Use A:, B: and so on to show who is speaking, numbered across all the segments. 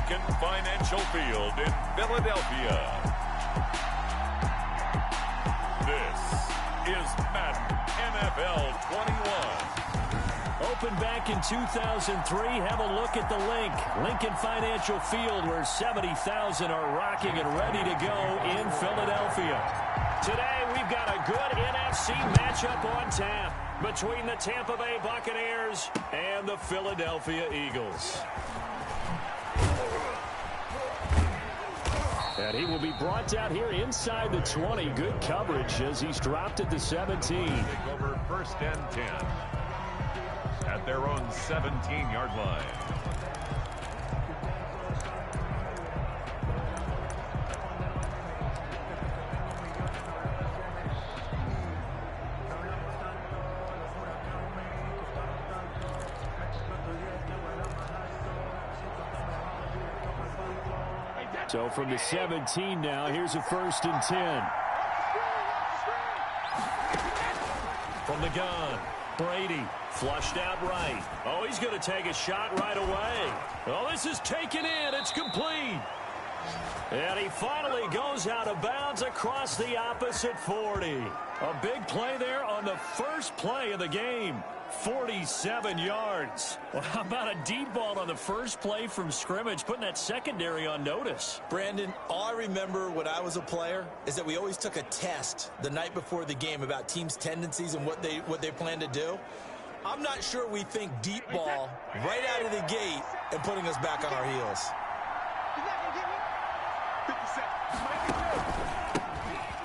A: Lincoln Financial Field in Philadelphia. This is Madden NFL 21.
B: Opened back in 2003. Have a look at the link. Lincoln Financial Field, where 70,000 are rocking and ready to go in Philadelphia. Today, we've got a good NFC matchup on tap between the Tampa Bay Buccaneers and the Philadelphia Eagles. And he will be brought down here inside the 20. Good coverage as he's dropped it to 17.
A: Over 1st and 10 at their own 17-yard line.
B: So from the 17 now, here's a 1st and 10. From the gun, Brady flushed out right. Oh, he's going to take a shot right away. Oh, this is taken in. It's complete. And he finally goes out of bounds across the opposite 40. A big play there on the first play of the game. 47 yards. Well, how about a deep ball on the first play from scrimmage, putting that secondary on notice?
C: Brandon, all I remember when I was a player is that we always took a test the night before the game about teams' tendencies and what they plan to do. I'm not sure we think deep ball right out of the gate and putting us back on our heels.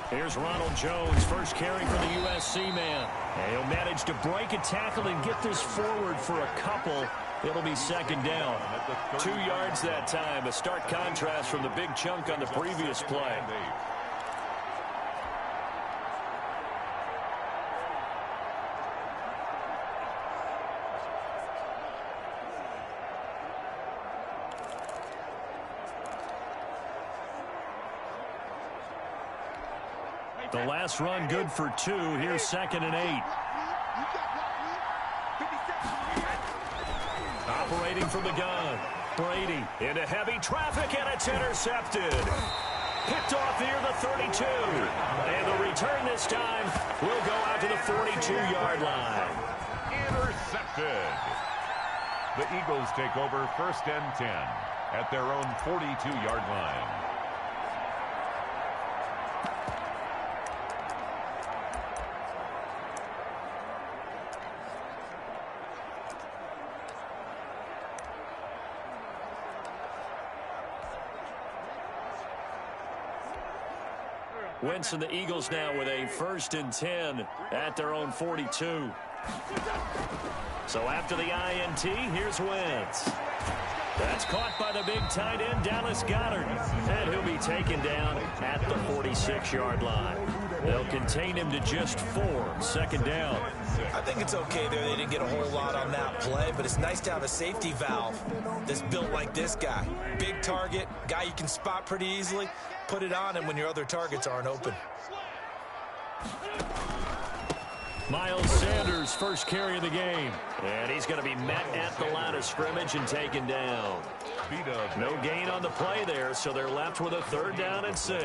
B: Here's Ronald Jones, first carry for the USC man. And he'll manage to break a tackle and get this forward for a couple. It'll be 2nd down. 2 yards that time. A stark contrast from the big chunk on the previous play. The last run good for 2. Here's 2nd and 8. Operating from the gun. Brady into heavy traffic, and it's intercepted. Picked off near the 32. And the return this time will go out to the 42-yard line.
A: Intercepted. The Eagles take over 1st and 10 at their own 42-yard line.
B: Wentz and the Eagles now with a 1st and 10 at their own 42. So after the INT, here's Wentz. That's caught by the big tight end, Dallas Goedert. And he'll be taken down at the 46-yard line. They'll contain him to just 4. 2nd down.
C: I think it's okay there. They didn't get a whole lot on that play, but it's nice to have a safety valve that's built like this guy. Big target, guy you can spot pretty easily. Put it on him when your other targets aren't open.
B: Miles Sanders, first carry of the game. And he's going to be met at the line of scrimmage and taken down. No gain on the play there, so they're left with a 3rd down and 6.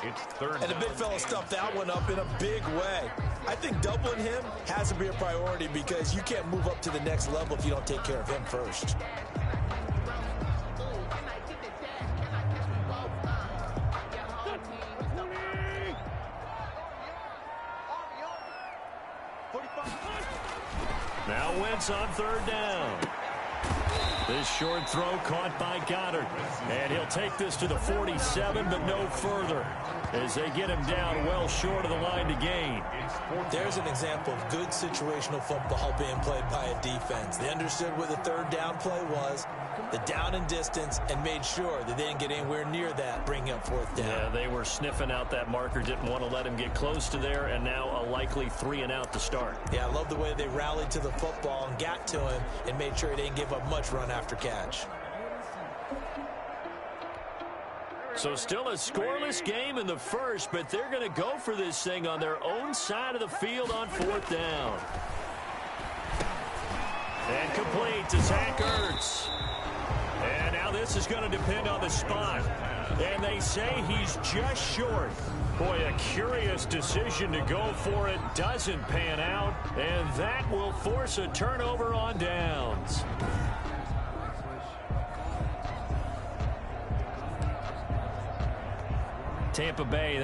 A: It's 3rd.
C: And the big fella stuffed that one up in a big way. I think doubling him has to be a priority because you can't move up to the next level if you don't take care of him first.
B: Now Wentz on 3rd down. This short throw caught by Goedert. And he'll take this to the 47, but no further, as they get him down well short of the line to gain.
C: There's an example of good situational football being played by a defense. They understood what the 3rd down play was, the down and distance, and made sure that they didn't get anywhere near that, bringing up 4th down.
B: Yeah, they were sniffing out that marker, didn't want to let him get close to there, and now a likely 3 and out to start.
C: Yeah, I love the way they rallied to the football and got to him and made sure he didn't give up much run after catch.
B: So still a scoreless game in the first, but they're going to go for this thing on their own side of the field on 4th down. And complete to Zach Ertz. And now this is going to depend on the spot. And they say he's just short. Boy, a curious decision to go for it. Doesn't pan out. And that will force a turnover on downs. Tampa Bay.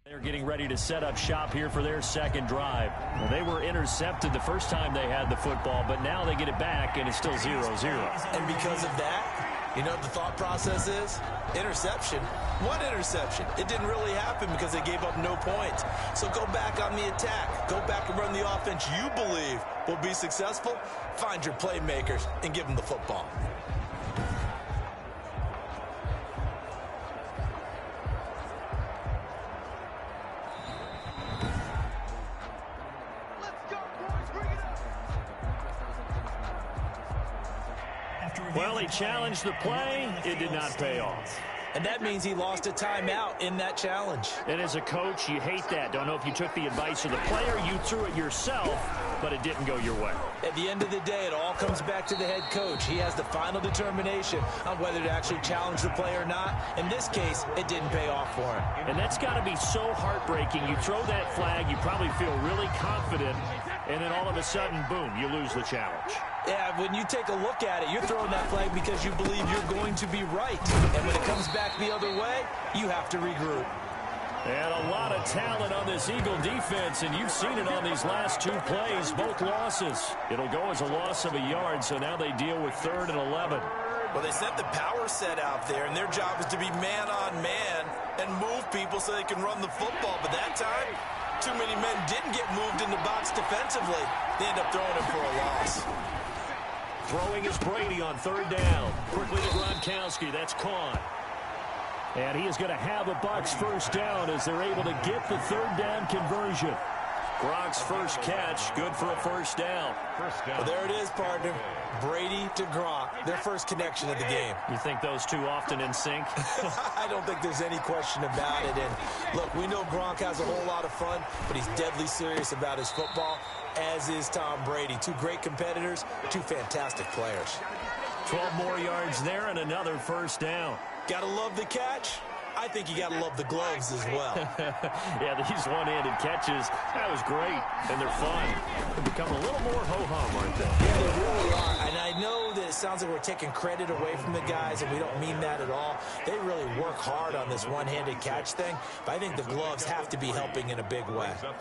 B: They're getting ready to set up shop here for their second drive. Well, they were intercepted the first time they had the football, but now they get it back, and it's still 0-0.
C: And because of that, you know what the thought process is? Interception. One interception. It didn't really happen because they gave up no points. So go back on the attack. Go back and run the offense you believe will be successful. Find your playmakers and give them the football.
B: Well, he challenged the play. It did not pay off.
C: And that means he lost a timeout in that challenge.
B: And as a coach, you hate that. Don't know if you took the advice of the player. You threw it yourself, but it didn't go your way.
C: At the end of the day, it all comes back to the head coach. He has the final determination on whether to actually challenge the play or not. In this case, it didn't pay off for him.
B: And that's got to be so heartbreaking. You throw that flag, you probably feel really confident, and then all of a sudden, boom, you lose the challenge.
C: Yeah, when you take a look at it, you're throwing that flag because you believe you're going to be right. And when it comes back the other way, you have to regroup.
B: And a lot of talent on this Eagle defense, and you've seen it on these last two plays, both losses. It'll go as a loss of a yard, so now they deal with 3rd and 11.
C: Well, they sent the power set out there, and their job is to be man-on-man and move people so they can run the football. But that time, too many men didn't get moved in the box defensively. They end up throwing it for a loss.
B: Throwing is Brady on 3rd down. Quickly to Gronkowski. That's caught. And he is going to have a Bucs first down as they're able to get the 3rd down conversion. Gronk's first catch, good for a first down.
C: Well, there it is, partner. Brady to Gronk, their first connection of the game.
B: You think those two often in sync?
C: I don't think there's any question about it. And look, we know Gronk has a whole lot of fun, but he's deadly serious about his football, as is Tom Brady. Two great competitors, two fantastic players.
B: 12 more yards there and another first down.
C: Gotta love the catch. I think you got to love the gloves as well.
B: Yeah, these one-handed catches, that was great, and they're fun. They become a little more ho-hum, aren't they?
C: Yeah, they really are. And I know that it sounds like we're taking credit away from the guys, and we don't mean that at all. They really work hard on this one-handed catch thing, but I think the gloves have to be helping in a big way. Well,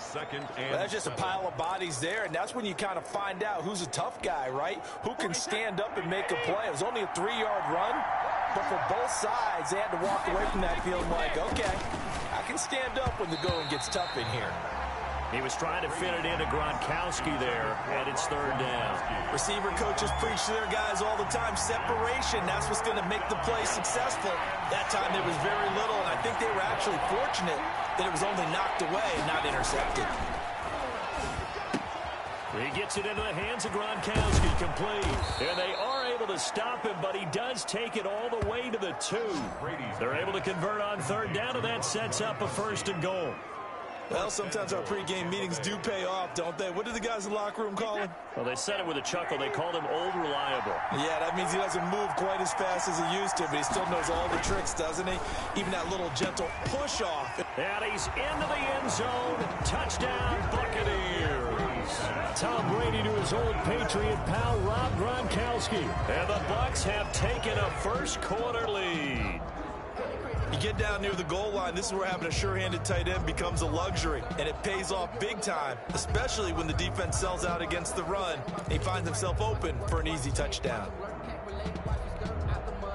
C: that's just a pile of bodies there, and that's when you kind of find out who's a tough guy, right? Who can stand up and make a play. It was only a 3-yard run. But for both sides, they had to walk away from that feeling like, okay, I can stand up when the going gets tough in here.
B: He was trying to fit it into Gronkowski there, and it's 3rd down.
C: Receiver coaches preach to their guys all the time. Separation, that's what's going to make the play successful. That time there was very little, and I think they were actually fortunate that it was only knocked away, not intercepted.
B: He gets it into the hands of Gronkowski, complete. And they are able to stop him, but he does take it all the way to the 2. They're able to convert on 3rd down, and that sets up a 1st and goal.
C: Well, sometimes our pregame meetings do pay off, don't they? What did the guys in the locker room call him?
B: Well, they said it with a chuckle. They called him Old Reliable.
C: Yeah, that means he doesn't move quite as fast as he used to, but he still knows all the tricks, doesn't he? Even that little gentle push-off.
B: And he's into the end zone. Touchdown, Buccaneers. Tom Brady to his old Patriot pal, Rob Gronkowski. And the Bucs have taken a first-quarter lead.
C: You get down near the goal line, this is where having a sure-handed tight end becomes a luxury, and it pays off big time, especially when the defense sells out against the run. He finds himself open for an easy touchdown.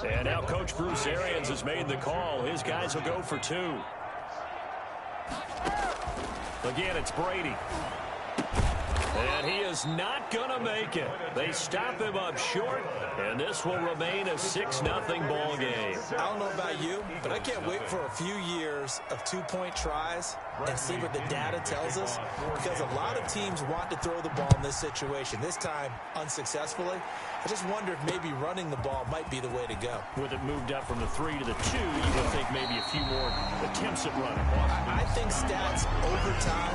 B: And now Coach Bruce Arians has made the call. His guys will go for 2. Again, it's Brady. And he is not going to make it. They stop him up short, and this will remain a 6-0 ball game.
C: I don't know about you, but I can't wait for a few years of 2-point tries and see what the data tells us? Because a lot of teams want to throw the ball in this situation. This time, unsuccessfully. I just wonder if maybe running the ball might be the way to go.
B: With it moved up from the 3 to the 2, you would think maybe a few more attempts at running.
C: I think stats over time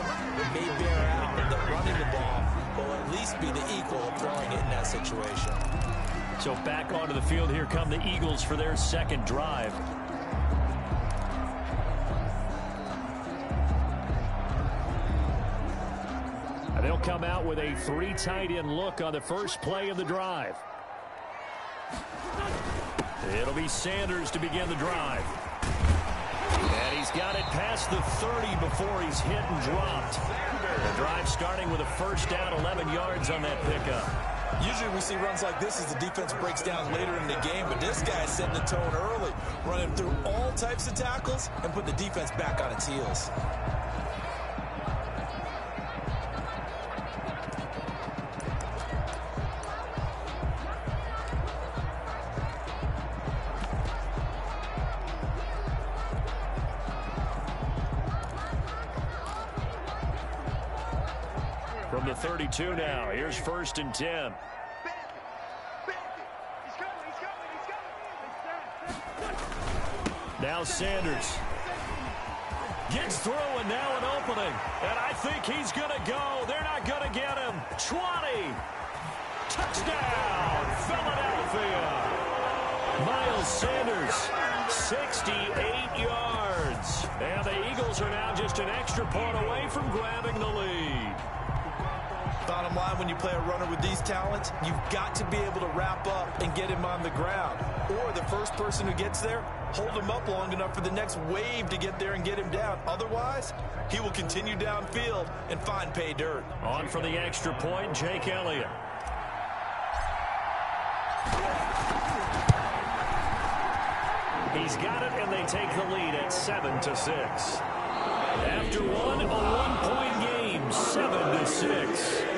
C: may bear out that running the ball will at least be the equal of throwing it in that situation.
B: So back onto the field, here come the Eagles for their second drive. They'll come out with a 3 tight end look on the first play of the drive. It'll be Sanders to begin the drive. And he's got it past the 30 before he's hit and dropped. The drive starting with a first down, 11 yards on that pickup.
C: Usually we see runs like this as the defense breaks down later in the game, but this guy's setting the tone early, running through all types of tackles and put the defense back on its heels.
B: From the 32 now, here's 1st and 10. Now Sanders gets through, and now an opening. And I think he's going to go. They're not going to get him. 20. Touchdown, Philadelphia. Miles Sanders, 68 yards. And the Eagles are now just an extra point away from grabbing the lead.
C: Bottom line, when you play a runner with these talents, you've got to be able to wrap up and get him on the ground. Or the first person who gets there, hold him up long enough for the next wave to get there and get him down. Otherwise, he will continue downfield and find pay dirt.
B: On for the extra point, Jake Elliott. He's got it, and they take the lead at 7-6. After one, a one-point game, 7-6.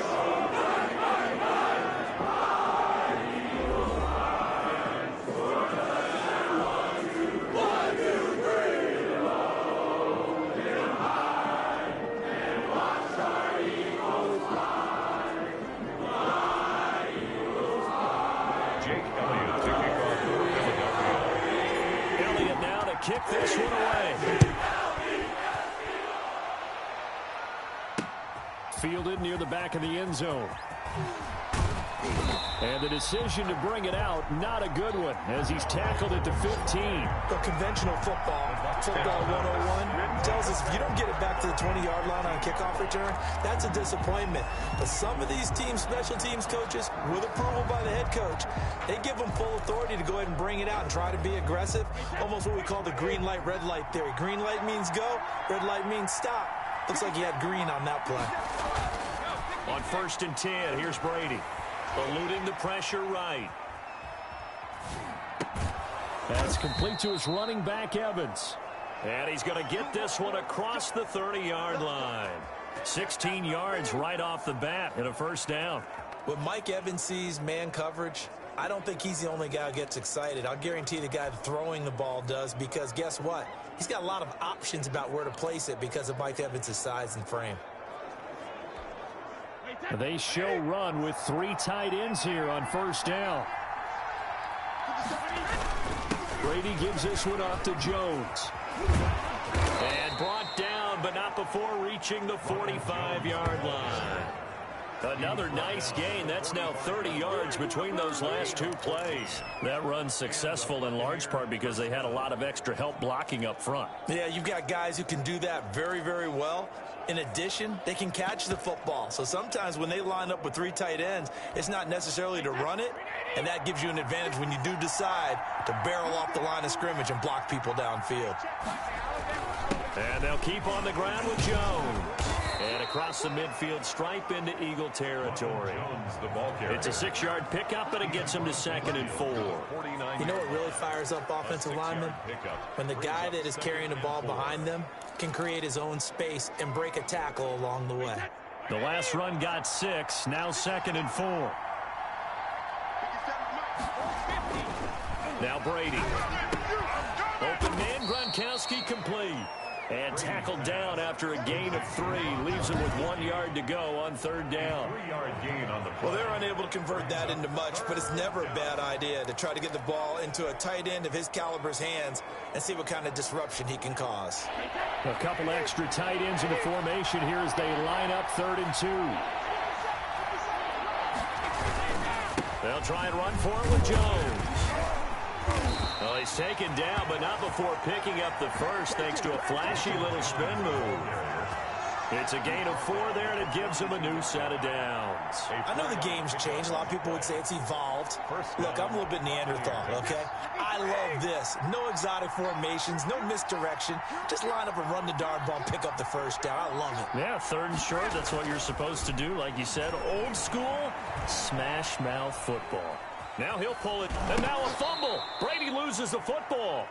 B: Elliott now to kick this one away. Fielded near the back of the end zone. And the decision to bring it out, not a good one, as he's tackled at the 15.
C: The conventional football 101, tells us if you don't get it back to the 20-yard line on kickoff return, that's a disappointment. But some of these team special teams coaches, with approval by the head coach, they give them full authority to go ahead and bring it out and try to be aggressive, almost what we call the green light, red light theory. Green light means go, red light means stop. Looks like he had green on that play.
B: On 1st and 10, here's Brady. Eluding the pressure right. That's complete to his running back, Evans. And he's going to get this one across the 30-yard line. 16 yards right off the bat and a first down.
C: When Mike Evans sees man coverage, I don't think he's the only guy who gets excited. I'll guarantee the guy throwing the ball does, because guess what? He's got a lot of options about where to place it because of Mike Evans' size and frame.
B: They show run with 3 tight ends here on first down. Brady gives this one off to Jones. And brought down, but not before reaching the 45-yard line. Another nice gain. That's now 30 yards between those last 2 plays. That run's successful in large part because they had a lot of extra help blocking up front.
C: Yeah, you've got guys who can do that very, very well. In addition, they can catch the football. So sometimes when they line up with 3 tight ends, it's not necessarily to run it, and that gives you an advantage when you do decide to barrel off the line of scrimmage and block people downfield.
B: And they'll keep on the ground with Jones. And across the midfield stripe into Eagle territory. It's a 6-yard pickup, but it gets him to 2nd and 4.
C: You know what really fires up offensive linemen? When the guy that is carrying the ball behind them can create his own space and break a tackle along the way.
B: The last run got 6, now 2nd and 4. Now Brady. Open man, Gronkowski complete. And tackled down after a gain of 3. Leaves him with 1 yard to go on 3rd down.
A: 3-yard gain on the play.
C: Well, they're unable to convert that into much, but it's never a bad idea to try to get the ball into a tight end of his caliber's hands and see what kind of disruption he can cause.
B: A couple extra tight ends in the formation here as they line up 3rd and 2. They'll try and run for it with Jones. Well, he's taken down, but not before picking up the first thanks to a flashy little spin move. It's a gain of 4 there, and it gives him a new set of downs.
C: I know the game's changed. A lot of people would say it's evolved. Look, I'm a little bit Neanderthal, okay? I love this. No exotic formations, no misdirection. Just line up and run the darn ball and pick up the first down. I love it.
B: Yeah, 3rd and short, that's what you're supposed to do. Like you said, old school, smash mouth football. Now he'll pull it, and now a fumble. Brady loses the football.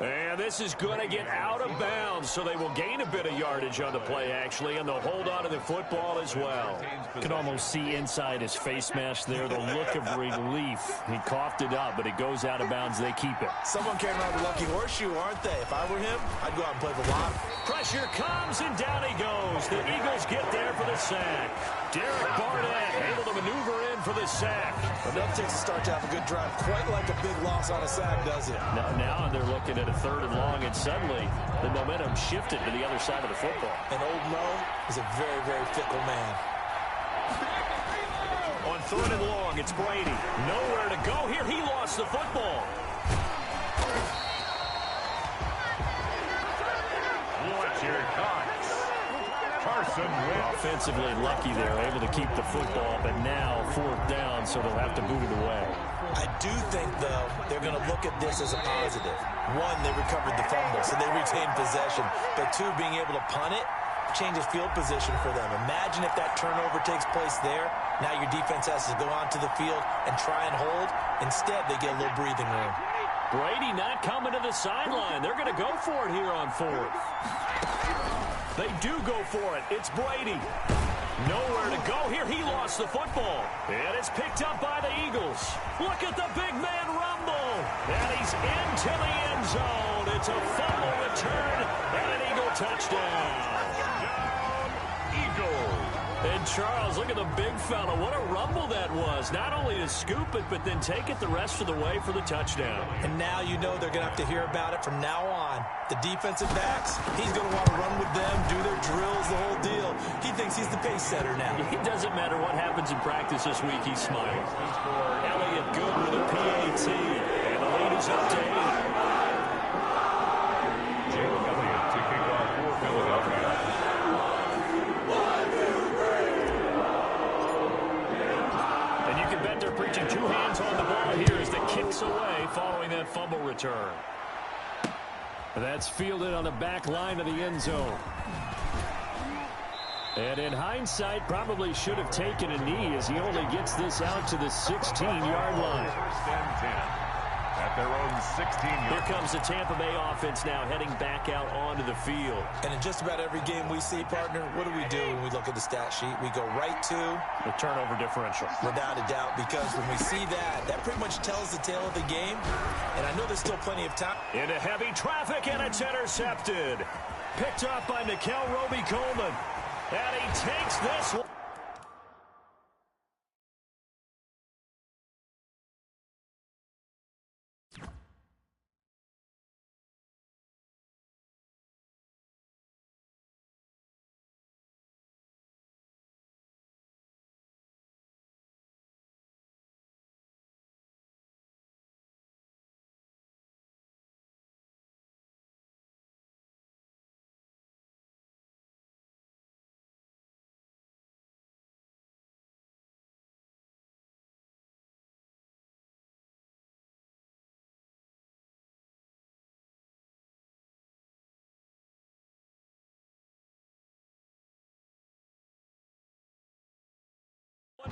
B: And this is going to get out of bounds, so they will gain a bit of yardage on the play, actually, and they'll hold on to the football as well. You can almost see inside his face mask there the look of relief. He coughed it up, but it goes out of bounds. They keep it.
C: Someone carrying around the lucky horseshoe, aren't they? If I were him, I'd go out and play the lottery.
B: Pressure comes, and down he goes. The Eagles get there for the sack. Derek Barnett able to maneuver in for the sack.
C: Well, that takes a start to have a good drive. Quite like a big loss on a sack, does it?
B: Now they're looking at a 3rd and long, and suddenly the momentum shifted to the other side of the football.
C: And old Mo is a very, very fickle man.
B: On 3rd and long, it's Brady. Nowhere to go here. He lost the football.
A: Watch your Cox. Carson Wentz.
B: Offensively lucky there, able to keep the football, but now 4th down, so they'll have to boot it away.
C: I do think, though, they're going to look at this as a positive. 1, they recovered the fumble, so they retained possession. But 2, being able to punt it changes field position for them. Imagine if that turnover takes place there. Now your defense has to go onto the field and try and hold. Instead, they get a little breathing room.
B: Brady not coming to the sideline. They're going to go for it here on 4th. They do go for it. It's Brady. Nowhere to go here. He lost the football. And it's picked up by the Eagles. Look at the big man rumble. And he's into the end zone. It's a fumble return and an Eagle touchdown.
A: Eagles.
B: And Charles, look at the big fella. What a rumble that was. Not only to scoop it, but then take it the rest of the way for the touchdown.
C: And now you know they're going to have to hear about it from now on. The defensive backs, he's going to want to run with them, do their drills, the whole deal. He thinks he's the pace setter now.
B: It doesn't matter what happens in practice this week, he's smiling. Elliott good with a PAT. And the lead is up to 8.
A: Jake Elliott to kick off for Philadelphia.
B: And you can bet they're preaching 2 hands on the ball here as the kick's away following that fumble return. That's fielded on the back line of the end zone. And in hindsight, probably should have taken a knee as he only gets this out to the 16-yard line.
A: 1st and 10 at their own 16-yard.
B: Here comes the Tampa Bay offense now heading back out onto the field.
C: And in just about every game we see, partner, what do we do when we look at the stat sheet? We go right to
B: the turnover differential.
C: Without a doubt, because when we see that, that pretty much tells the tale of the game. And I know there's still plenty of time.
B: Into heavy traffic, and it's intercepted. Picked up by Nikel Roby-Coleman. And he takes this one.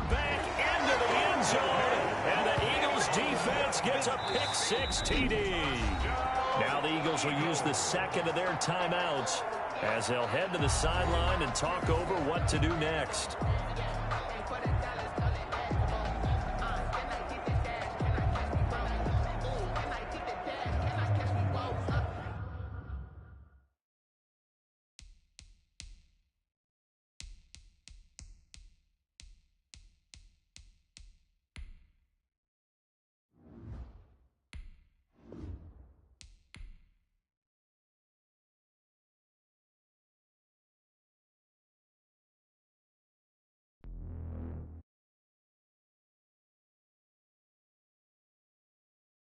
B: Back into the end zone, and the Eagles defense gets a pick-6 TD. Now the Eagles will use the second of their timeouts as they'll head to the sideline and talk over what to do next.